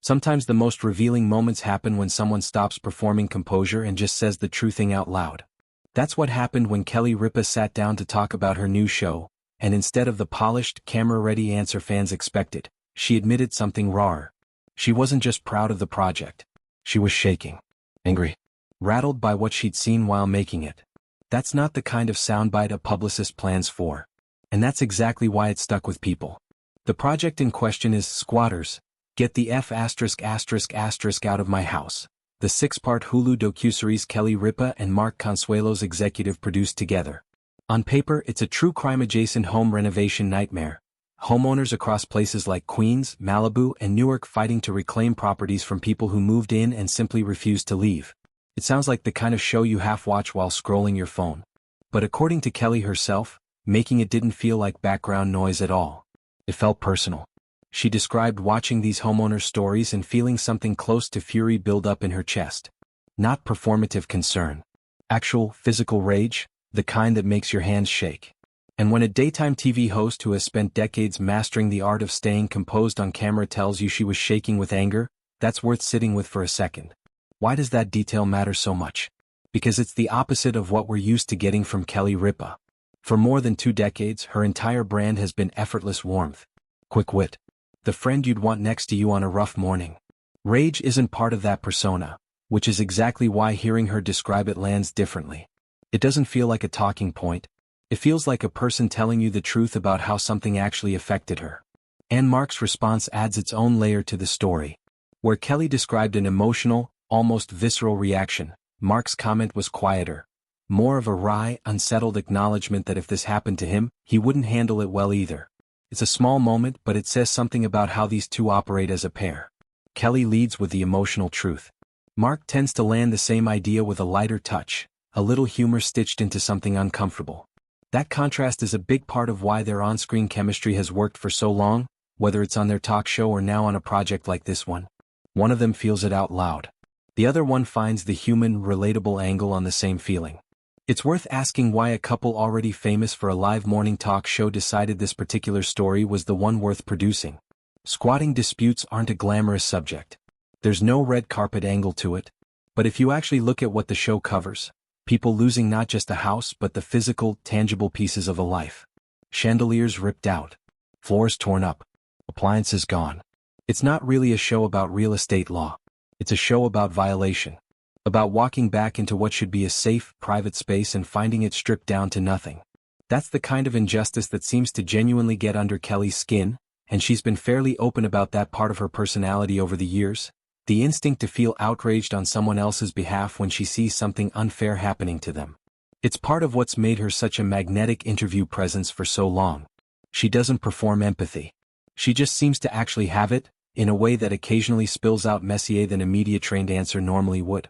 Sometimes the most revealing moments happen when someone stops performing composure and just says the true thing out loud. That's what happened when Kelly&Ripa sat down to talk about her new show, and instead of the polished, camera-ready answer fans expected, she admitted something rawer. She wasn't just proud of the project. She was shaking. Angry. Rattled by what she'd seen while making it. That's not the kind of soundbite a publicist plans for. And that's exactly why it stuck with people. The project in question is Squatters, Get the F*** out of My House, the 6-part Hulu docuseries Kelly&Ripa and Mark Consuelo's executive produced together. On paper, it's a true crime-adjacent home renovation nightmare. Homeowners across places like Queens, Malibu, and Newark fighting to reclaim properties from people who moved in and simply refused to leave. It sounds like the kind of show you half-watch while scrolling your phone. But according to Kelly herself, making it didn't feel like background noise at all. It felt personal. She described watching these homeowners' stories and feeling something close to fury build up in her chest. Not performative concern. Actual, physical rage, the kind that makes your hands shake. And when a daytime TV host who has spent decades mastering the art of staying composed on camera tells you she was shaking with anger, that's worth sitting with for a second. Why does that detail matter so much? Because it's the opposite of what we're used to getting from Kelly&Ripa. For more than 2 decades, her entire brand has been effortless warmth. Quick wit. The friend you'd want next to you on a rough morning. Rage isn't part of that persona, which is exactly why hearing her describe it lands differently. It doesn't feel like a talking point. It feels like a person telling you the truth about how something actually affected her. And Mark's response adds its own layer to the story. Where Kelly described an emotional, almost visceral reaction, Mark's comment was quieter. More of a wry, unsettled acknowledgement that if this happened to him, he wouldn't handle it well either. It's a small moment, but it says something about how these two operate as a pair. Kelly leads with the emotional truth. Mark tends to land the same idea with a lighter touch, a little humor stitched into something uncomfortable. That contrast is a big part of why their on-screen chemistry has worked for so long, whether it's on their talk show or now on a project like this one. One of them feels it out loud. The other one finds the human, relatable angle on the same feeling. It's worth asking why a couple already famous for a live morning talk show decided this particular story was the one worth producing. Squatting disputes aren't a glamorous subject. There's no red carpet angle to it. But if you actually look at what the show covers, people losing not just a house but the physical, tangible pieces of a life. Chandeliers ripped out. Floors torn up. Appliances gone. It's not really a show about real estate law. It's a show about violation. About walking back into what should be a safe, private space and finding it stripped down to nothing. That's the kind of injustice that seems to genuinely get under Kelly's skin, and she's been fairly open about that part of her personality over the years, the instinct to feel outraged on someone else's behalf when she sees something unfair happening to them. It's part of what's made her such a magnetic interview presence for so long. She doesn't perform empathy. She just seems to actually have it, in a way that occasionally spills out messier than a media-trained answer normally would.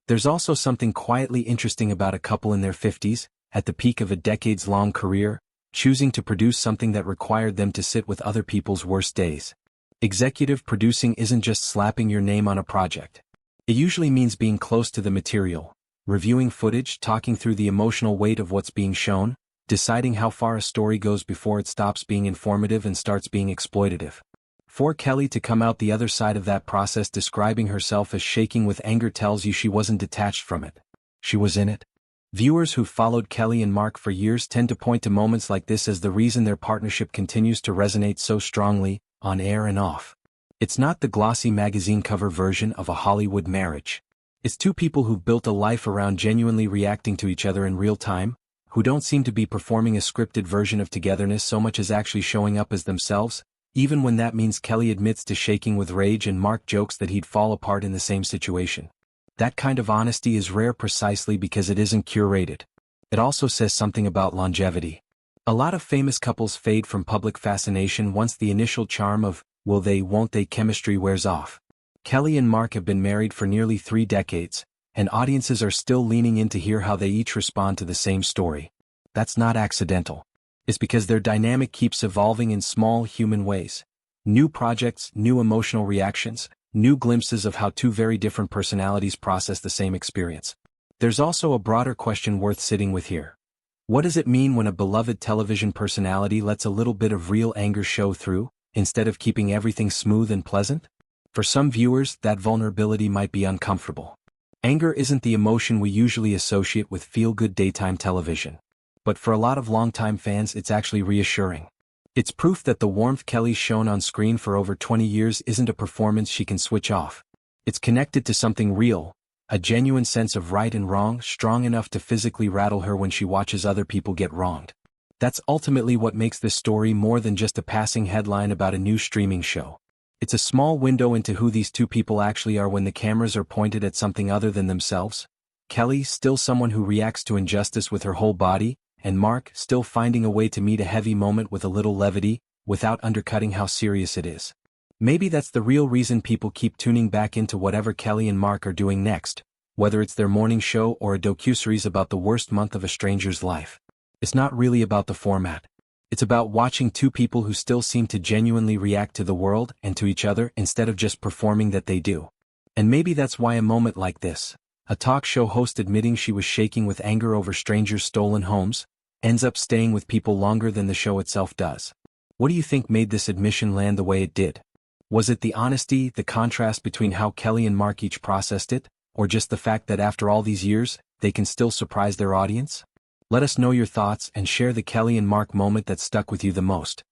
There's also something quietly interesting about a couple in their 50s, at the peak of a decades-long career, choosing to produce something that required them to sit with other people's worst days. Executive producing isn't just slapping your name on a project. It usually means being close to the material, reviewing footage, talking through the emotional weight of what's being shown, deciding how far a story goes before it stops being informative and starts being exploitative. For Kelly to come out the other side of that process describing herself as shaking with anger tells you she wasn't detached from it. She was in it. Viewers who've followed Kelly&Mark for years tend to point to moments like this as the reason their partnership continues to resonate so strongly, on air and off. It's not the glossy magazine cover version of a Hollywood marriage. It's two people who've built a life around genuinely reacting to each other in real time, who don't seem to be performing a scripted version of togetherness so much as actually showing up as themselves, even when that means Kelly admits to shaking with rage and Mark jokes that he'd fall apart in the same situation. That kind of honesty is rare precisely because it isn't curated. It also says something about longevity. A lot of famous couples fade from public fascination once the initial charm of will they, won't they chemistry wears off. Kelly and Mark have been married for nearly 3 decades, and audiences are still leaning in to hear how they each respond to the same story. That's not accidental. It's because their dynamic keeps evolving in small human ways. New projects, new emotional reactions, new glimpses of how two very different personalities process the same experience. There's also a broader question worth sitting with here. What does it mean when a beloved television personality lets a little bit of real anger show through, instead of keeping everything smooth and pleasant? For some viewers, that vulnerability might be uncomfortable. Anger isn't the emotion we usually associate with feel-good daytime television. But for a lot of longtime fans, it's actually reassuring. It's proof that the warmth Kelly's shown on screen for over 20 years isn't a performance she can switch off. It's connected to something real, a genuine sense of right and wrong, strong enough to physically rattle her when she watches other people get wronged. That's ultimately what makes this story more than just a passing headline about a new streaming show. It's a small window into who these two people actually are when the cameras are pointed at something other than themselves. Kelly, still someone who reacts to injustice with her whole body, and Mark, still finding a way to meet a heavy moment with a little levity, without undercutting how serious it is. Maybe that's the real reason people keep tuning back into whatever Kelly and Mark are doing next, whether it's their morning show or a docuseries about the worst month of a stranger's life. It's not really about the format. It's about watching two people who still seem to genuinely react to the world and to each other instead of just performing that they do. And maybe that's why a moment like this, a talk show host admitting she was shaking with anger over strangers' stolen homes, ends up staying with people longer than the show itself does. What do you think made this admission land the way it did? Was it the honesty, the contrast between how Kelly and Mark each processed it, or just the fact that after all these years, they can still surprise their audience? Let us know your thoughts and share the Kelly and Mark moment that stuck with you the most.